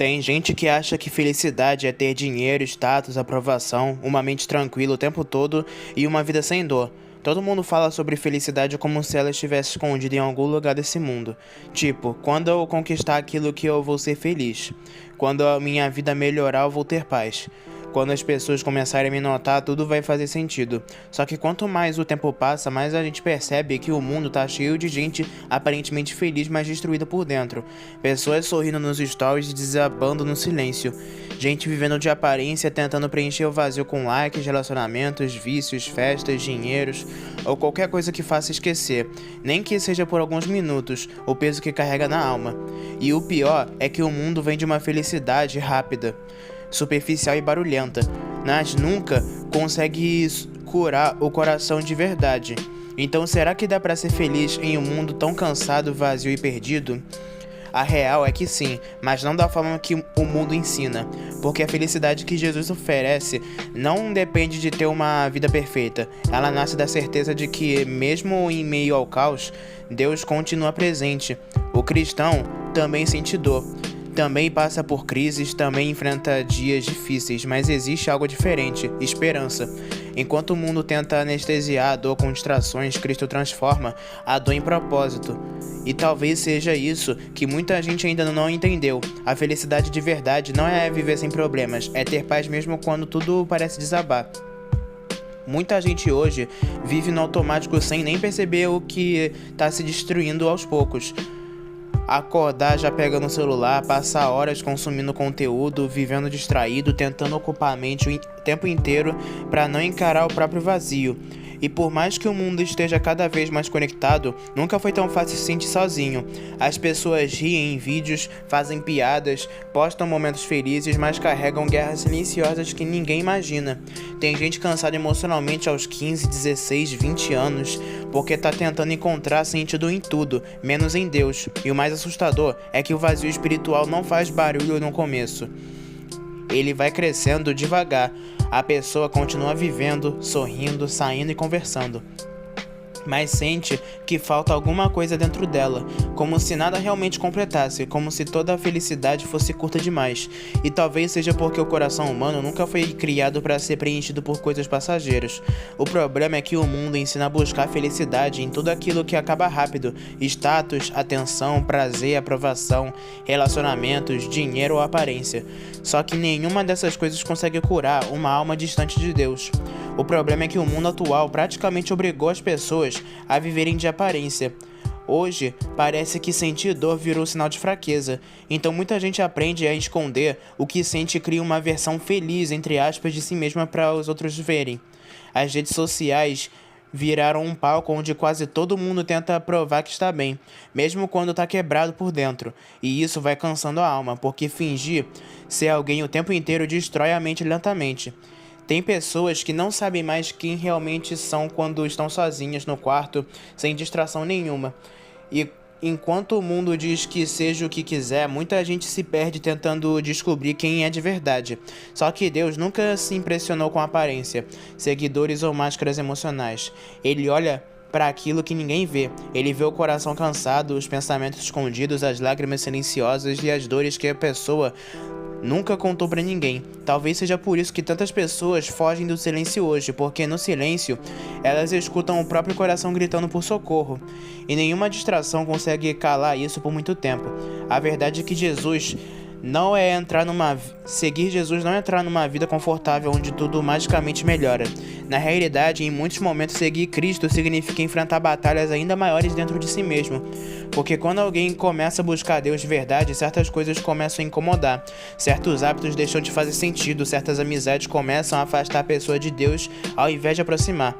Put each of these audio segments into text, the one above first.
Tem gente que acha que felicidade é ter dinheiro, status, aprovação, uma mente tranquila o tempo todo e uma vida sem dor. Todo mundo fala sobre felicidade como se ela estivesse escondida em algum lugar desse mundo. Tipo, quando eu conquistar aquilo que eu vou ser feliz. Quando a minha vida melhorar, eu vou ter paz. Quando as pessoas começarem a me notar, tudo vai fazer sentido. Só que quanto mais o tempo passa, mais a gente percebe que o mundo tá cheio de gente aparentemente feliz, mas destruída por dentro. Pessoas sorrindo nos stories e desabando no silêncio. Gente vivendo de aparência, tentando preencher o vazio com likes, relacionamentos, vícios, festas, dinheiros ou qualquer coisa que faça esquecer, nem que seja por alguns minutos, o peso que carrega na alma. E o pior é que o mundo vem de uma felicidade rápida, superficial e barulhenta, mas nunca consegue curar o coração de verdade. Então será que dá pra ser feliz em um mundo tão cansado, vazio e perdido? A real é que sim, mas não da forma que o mundo ensina, porque a felicidade que Jesus oferece não depende de ter uma vida perfeita. Ela nasce da certeza de que, mesmo em meio ao caos, Deus continua presente. O cristão também sente dor, também passa por crises, também enfrenta dias difíceis, mas existe algo diferente: esperança. Enquanto o mundo tenta anestesiar a dor com distrações, Cristo transforma a dor em propósito. E talvez seja isso que muita gente ainda não entendeu. A felicidade de verdade não é viver sem problemas, é ter paz mesmo quando tudo parece desabar. Muita gente hoje vive no automático sem nem perceber o que está se destruindo aos poucos. Acordar já pegando o celular, passar horas consumindo conteúdo, vivendo distraído, tentando ocupar a mente o tempo inteiro para não encarar o próprio vazio. E por mais que o mundo esteja cada vez mais conectado, nunca foi tão fácil se sentir sozinho. As pessoas riem em vídeos, fazem piadas, postam momentos felizes, mas carregam guerras silenciosas que ninguém imagina. Tem gente cansada emocionalmente aos 15, 16, 20 anos, porque tá tentando encontrar sentido em tudo, menos em Deus. E o mais assustador é que o vazio espiritual não faz barulho no começo. Ele vai crescendo devagar. A pessoa continua vivendo, sorrindo, saindo e conversando, mas sente que falta alguma coisa dentro dela, como se nada realmente completasse, como se toda a felicidade fosse curta demais. E talvez seja porque o coração humano nunca foi criado para ser preenchido por coisas passageiras. O problema é que o mundo ensina a buscar felicidade em tudo aquilo que acaba rápido: status, atenção, prazer, aprovação, relacionamentos, dinheiro ou aparência. Só que nenhuma dessas coisas consegue curar uma alma distante de Deus. O problema é que o mundo atual praticamente obrigou as pessoas a viverem de aparência. Hoje, parece que sentir dor virou sinal de fraqueza. Então muita gente aprende a esconder o que sente e cria uma versão feliz, entre aspas, de si mesma para os outros verem. As redes sociais viraram um palco onde quase todo mundo tenta provar que está bem, mesmo quando está quebrado por dentro. E isso vai cansando a alma, porque fingir ser alguém o tempo inteiro destrói a mente lentamente. Tem pessoas que não sabem mais quem realmente são quando estão sozinhas no quarto, sem distração nenhuma. E enquanto o mundo diz que seja o que quiser, muita gente se perde tentando descobrir quem é de verdade. Só que Deus nunca se impressionou com aparência, seguidores ou máscaras emocionais. Ele olha para aquilo que ninguém vê. Ele vê o coração cansado, os pensamentos escondidos, as lágrimas silenciosas e as dores que a pessoa nunca contou pra ninguém. Talvez seja por isso que tantas pessoas fogem do silêncio hoje, porque no silêncio elas escutam o próprio coração gritando por socorro. E nenhuma distração consegue calar isso por muito tempo. A verdade é que seguir Jesus não é entrar numa vida confortável onde tudo magicamente melhora. Na realidade, em muitos momentos, seguir Cristo significa enfrentar batalhas ainda maiores dentro de si mesmo. Porque quando alguém começa a buscar Deus de verdade, certas coisas começam a incomodar, certos hábitos deixam de fazer sentido, certas amizades começam a afastar a pessoa de Deus ao invés de aproximar.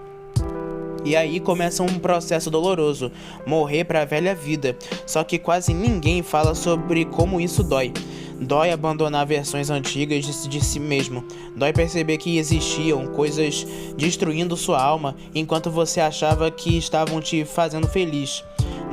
E aí começa um processo doloroso: morrer para a velha vida. Só que quase ninguém fala sobre como isso dói. Dói abandonar versões antigas de si mesmo. Dói perceber que existiam coisas destruindo sua alma enquanto você achava que estavam te fazendo feliz.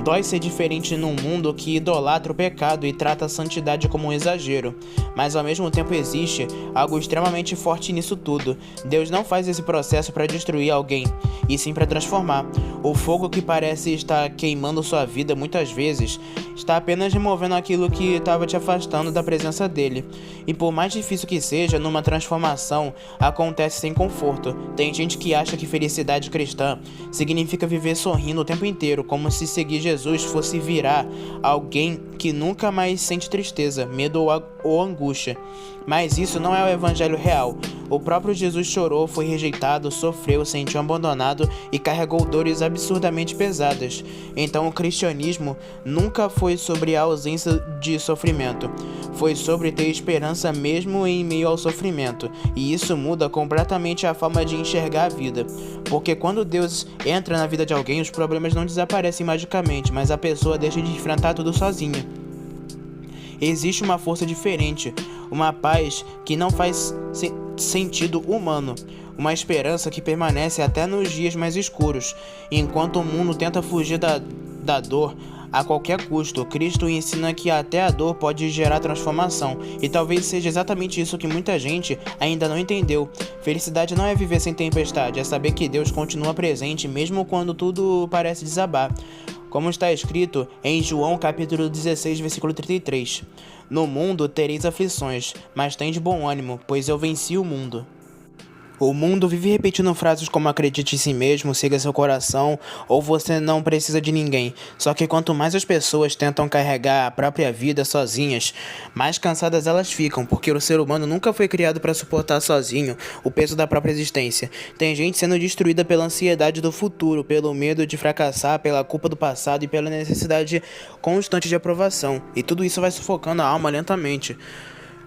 Dói ser diferente num mundo que idolatra o pecado e trata a santidade como um exagero, mas ao mesmo tempo existe algo extremamente forte nisso tudo. Deus não faz esse processo para destruir alguém, e sim para transformar. O fogo que parece estar queimando sua vida muitas vezes está apenas removendo aquilo que estava te afastando da presença dele. E por mais difícil que seja, numa transformação acontece sem conforto. Tem gente que acha que felicidade cristã significa viver sorrindo o tempo inteiro, como se seguir Jesus fosse virar alguém que nunca mais sente tristeza, medo ou angústia. Mas isso não é o evangelho real. O próprio Jesus chorou, foi rejeitado, sofreu, sentiu abandonado e carregou dores absurdamente pesadas. Então o cristianismo nunca foi sobre a ausência de sofrimento. Foi sobre ter esperança mesmo em meio ao sofrimento. E isso muda completamente a forma de enxergar a vida. Porque quando Deus entra na vida de alguém, os problemas não desaparecem magicamente, mas a pessoa deixa de enfrentar tudo sozinha. Existe uma força diferente, uma paz que não faz sentido humano, uma esperança que permanece até nos dias mais escuros. Enquanto o mundo tenta fugir da dor a qualquer custo, Cristo ensina que até a dor pode gerar transformação, e talvez seja exatamente isso que muita gente ainda não entendeu. Felicidade não é viver sem tempestade, é saber que Deus continua presente mesmo quando tudo parece desabar. Como está escrito em João capítulo 16, versículo 33. No mundo tereis aflições, mas tende bom ânimo, pois eu venci o mundo. O mundo vive repetindo frases como acredite em si mesmo, siga seu coração, ou você não precisa de ninguém. Só que quanto mais as pessoas tentam carregar a própria vida sozinhas, mais cansadas elas ficam, porque o ser humano nunca foi criado para suportar sozinho o peso da própria existência. Tem gente sendo destruída pela ansiedade do futuro, pelo medo de fracassar, pela culpa do passado e pela necessidade constante de aprovação. E tudo isso vai sufocando a alma lentamente.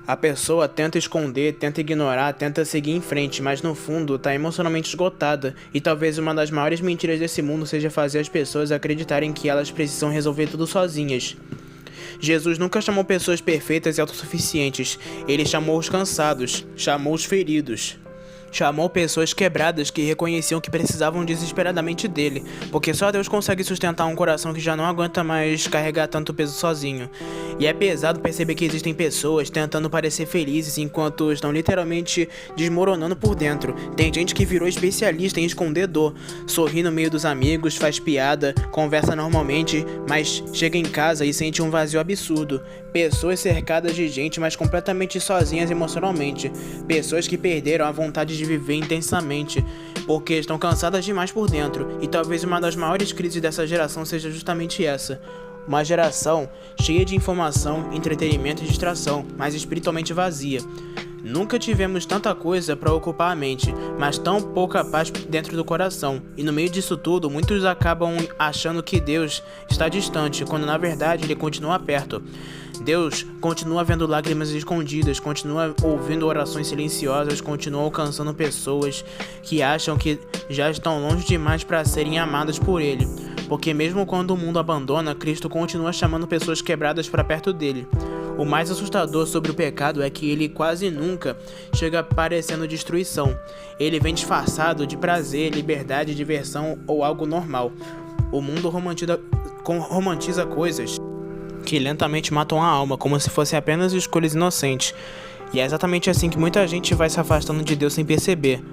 A pessoa tenta esconder, tenta ignorar, tenta seguir em frente, mas no fundo está emocionalmente esgotada. E talvez uma das maiores mentiras desse mundo seja fazer as pessoas acreditarem que elas precisam resolver tudo sozinhas. Jesus nunca chamou pessoas perfeitas e autossuficientes. Ele chamou os cansados, chamou os feridos. Chamou pessoas quebradas que reconheciam que precisavam desesperadamente dele, porque só Deus consegue sustentar um coração que já não aguenta mais carregar tanto peso sozinho. E é pesado perceber que existem pessoas tentando parecer felizes enquanto estão literalmente desmoronando por dentro. Tem gente que virou especialista em esconder dor, sorri no meio dos amigos, faz piada, conversa normalmente, mas chega em casa e sente um vazio absurdo. Pessoas cercadas de gente, mas completamente sozinhas emocionalmente. Pessoas que perderam a vontade de viver intensamente, porque estão cansadas demais por dentro. E talvez uma das maiores crises dessa geração seja justamente essa. Uma geração cheia de informação, entretenimento e distração, mas espiritualmente vazia. Nunca tivemos tanta coisa para ocupar a mente, mas tão pouca paz dentro do coração. E no meio disso tudo, muitos acabam achando que Deus está distante, quando na verdade Ele continua perto. Deus continua vendo lágrimas escondidas, continua ouvindo orações silenciosas, continua alcançando pessoas que acham que já estão longe demais para serem amadas por Ele. Porque mesmo quando o mundo abandona, Cristo continua chamando pessoas quebradas para perto dele. O mais assustador sobre o pecado é que ele quase nunca chega parecendo destruição. Ele vem disfarçado de prazer, liberdade, diversão ou algo normal. O mundo romantiza coisas que lentamente matam a alma, como se fossem apenas escolhas inocentes. E é exatamente assim que muita gente vai se afastando de Deus sem perceber.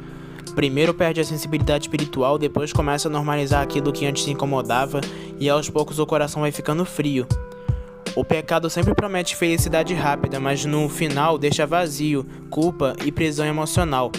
Primeiro perde a sensibilidade espiritual, depois começa a normalizar aquilo que antes se incomodava, e aos poucos o coração vai ficando frio. O pecado sempre promete felicidade rápida, mas no final deixa vazio, culpa e prisão emocional.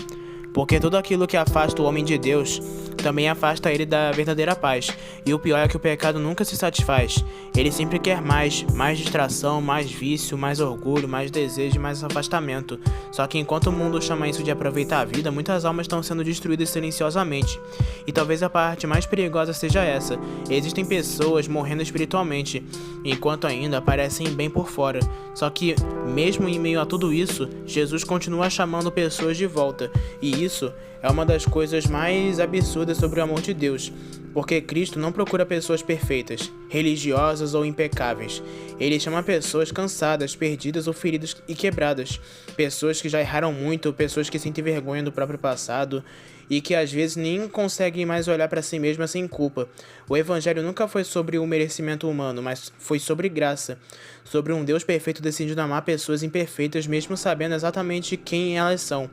Porque tudo aquilo que afasta o homem de Deus também afasta ele da verdadeira paz. E o pior é que o pecado nunca se satisfaz. Ele sempre quer mais distração, mais vício, mais orgulho, mais desejo, mais afastamento. Só que enquanto o mundo chama isso de aproveitar a vida, muitas almas estão sendo destruídas silenciosamente. E talvez a parte mais perigosa seja essa. Existem pessoas morrendo espiritualmente, enquanto ainda parecem bem por fora. Só que, mesmo em meio a tudo isso, Jesus continua chamando pessoas de volta. E isso é uma das coisas mais absurdas dúvidas sobre o amor de Deus, porque Cristo não procura pessoas perfeitas, religiosas ou impecáveis. Ele chama pessoas cansadas, perdidas ou feridas e quebradas, pessoas que já erraram muito, pessoas que sentem vergonha do próprio passado e que às vezes nem conseguem mais olhar para si mesmas sem culpa. O Evangelho nunca foi sobre o merecimento humano, mas foi sobre graça, sobre um Deus perfeito decidindo amar pessoas imperfeitas mesmo sabendo exatamente quem elas são.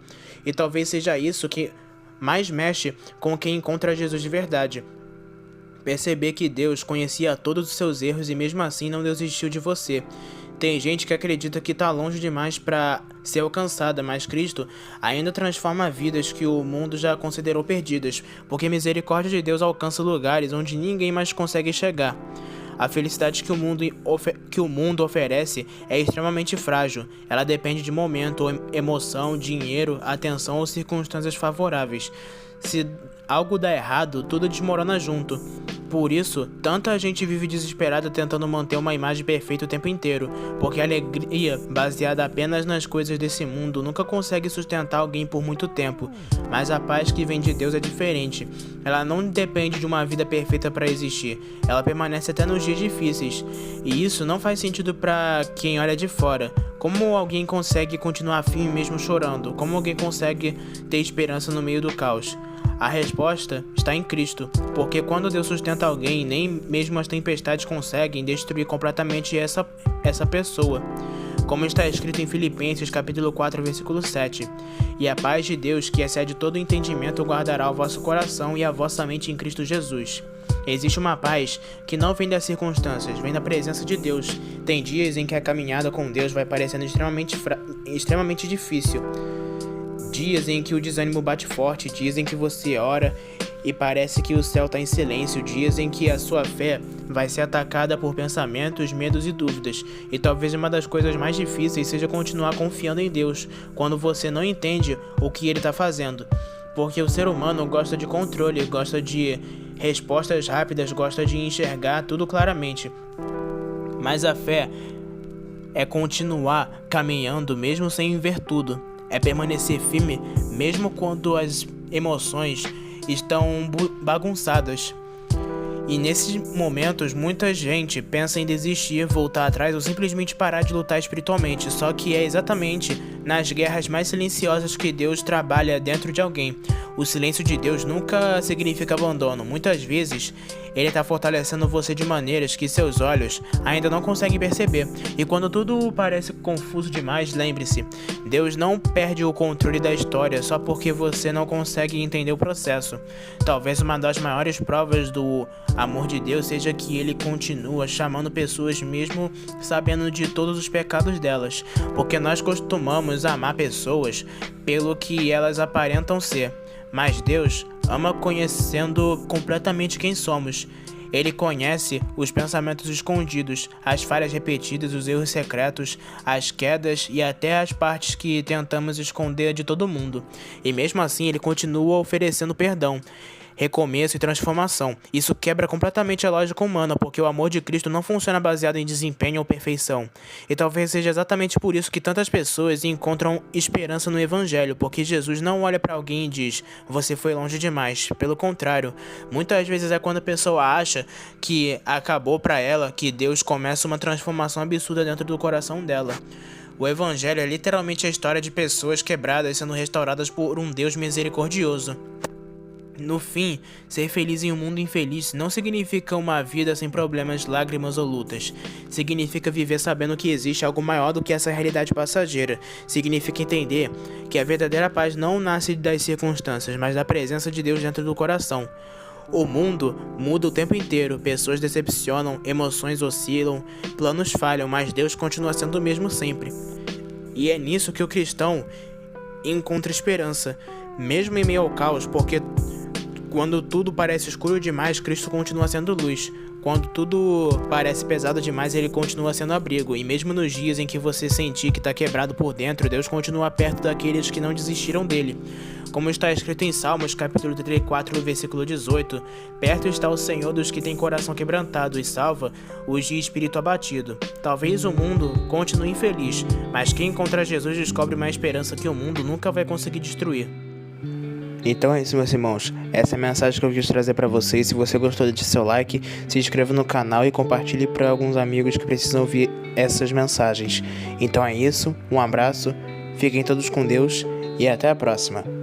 E talvez seja isso que mais mexe com quem encontra Jesus de verdade. Perceber que Deus conhecia todos os seus erros e mesmo assim não desistiu de você. Tem gente que acredita que está longe demais para ser alcançada, mas Cristo ainda transforma vidas que o mundo já considerou perdidas, porque a misericórdia de Deus alcança lugares onde ninguém mais consegue chegar. A felicidade que o mundo oferece é extremamente frágil. Ela depende de momento, emoção, dinheiro, atenção ou circunstâncias favoráveis. Se algo dá errado, tudo desmorona junto. Por isso, tanta gente vive desesperada tentando manter uma imagem perfeita o tempo inteiro, porque a alegria baseada apenas nas coisas desse mundo nunca consegue sustentar alguém por muito tempo. Mas a paz que vem de Deus é diferente. Ela não depende de uma vida perfeita para existir. Ela permanece até nos dias difíceis. E isso não faz sentido para quem olha de fora. Como alguém consegue continuar firme mesmo chorando? Como alguém consegue ter esperança no meio do caos? A resposta está em Cristo, porque quando Deus sustenta alguém, nem mesmo as tempestades conseguem destruir completamente essa pessoa. Como está escrito em Filipenses capítulo 4, versículo 7. E a paz de Deus, que excede todo entendimento, guardará o vosso coração e a vossa mente em Cristo Jesus. Existe uma paz que não vem das circunstâncias, vem da presença de Deus. Tem dias em que a caminhada com Deus vai parecendo extremamente difícil. Dias em que o desânimo bate forte, dias em que você ora e parece que o céu está em silêncio, dias em que a sua fé vai ser atacada por pensamentos, medos e dúvidas. E talvez uma das coisas mais difíceis seja continuar confiando em Deus, quando você não entende o que Ele está fazendo. Porque o ser humano gosta de controle, gosta de respostas rápidas, gosta de enxergar tudo claramente. Mas a fé é continuar caminhando mesmo sem ver tudo. É permanecer firme mesmo quando as emoções estão bagunçadas. E nesses momentos muita gente pensa em desistir, voltar atrás ou simplesmente parar de lutar espiritualmente. Só que é exatamente nas guerras mais silenciosas que Deus trabalha dentro de alguém. O silêncio de Deus nunca significa abandono. Muitas vezes Ele está fortalecendo você de maneiras que seus olhos ainda não conseguem perceber. E quando tudo parece confuso demais, lembre-se, Deus não perde o controle da história só porque você não consegue entender o processo. Talvez uma das maiores provas do amor de Deus seja que Ele continua chamando pessoas mesmo sabendo de todos os pecados delas. Porque nós costumamos amar pessoas pelo que elas aparentam ser. Mas Deus ama conhecendo completamente quem somos. Ele conhece os pensamentos escondidos, as falhas repetidas, os erros secretos, as quedas e até as partes que tentamos esconder de todo mundo. E mesmo assim Ele continua oferecendo perdão, recomeço e transformação. Isso quebra completamente a lógica humana, porque o amor de Cristo não funciona baseado em desempenho ou perfeição. E talvez seja exatamente por isso que tantas pessoas encontram esperança no Evangelho, porque Jesus não olha para alguém e diz, você foi longe demais. Pelo contrário, muitas vezes é quando a pessoa acha que acabou para ela, que Deus começa uma transformação absurda dentro do coração dela. O Evangelho é literalmente a história de pessoas quebradas sendo restauradas por um Deus misericordioso. No fim, ser feliz em um mundo infeliz não significa uma vida sem problemas, lágrimas ou lutas. Significa viver sabendo que existe algo maior do que essa realidade passageira. Significa entender que a verdadeira paz não nasce das circunstâncias, mas da presença de Deus dentro do coração. O mundo muda o tempo inteiro, pessoas decepcionam, emoções oscilam, planos falham, mas Deus continua sendo o mesmo sempre. E é nisso que o cristão encontra esperança, mesmo em meio ao caos, porque quando tudo parece escuro demais, Cristo continua sendo luz. Quando tudo parece pesado demais, Ele continua sendo abrigo. E mesmo nos dias em que você sentir que está quebrado por dentro, Deus continua perto daqueles que não desistiram dele. Como está escrito em Salmos, capítulo 34, versículo 18, perto está o Senhor dos que têm coração quebrantado e salva os de espírito abatido. Talvez o mundo continue infeliz, mas quem encontra Jesus descobre uma esperança que o mundo nunca vai conseguir destruir. Então é isso, meus irmãos. Essa é a mensagem que eu quis trazer para vocês. Se você gostou, deixe seu like, se inscreva no canal e compartilhe para alguns amigos que precisam ouvir essas mensagens. Então é isso, um abraço, fiquem todos com Deus e até a próxima.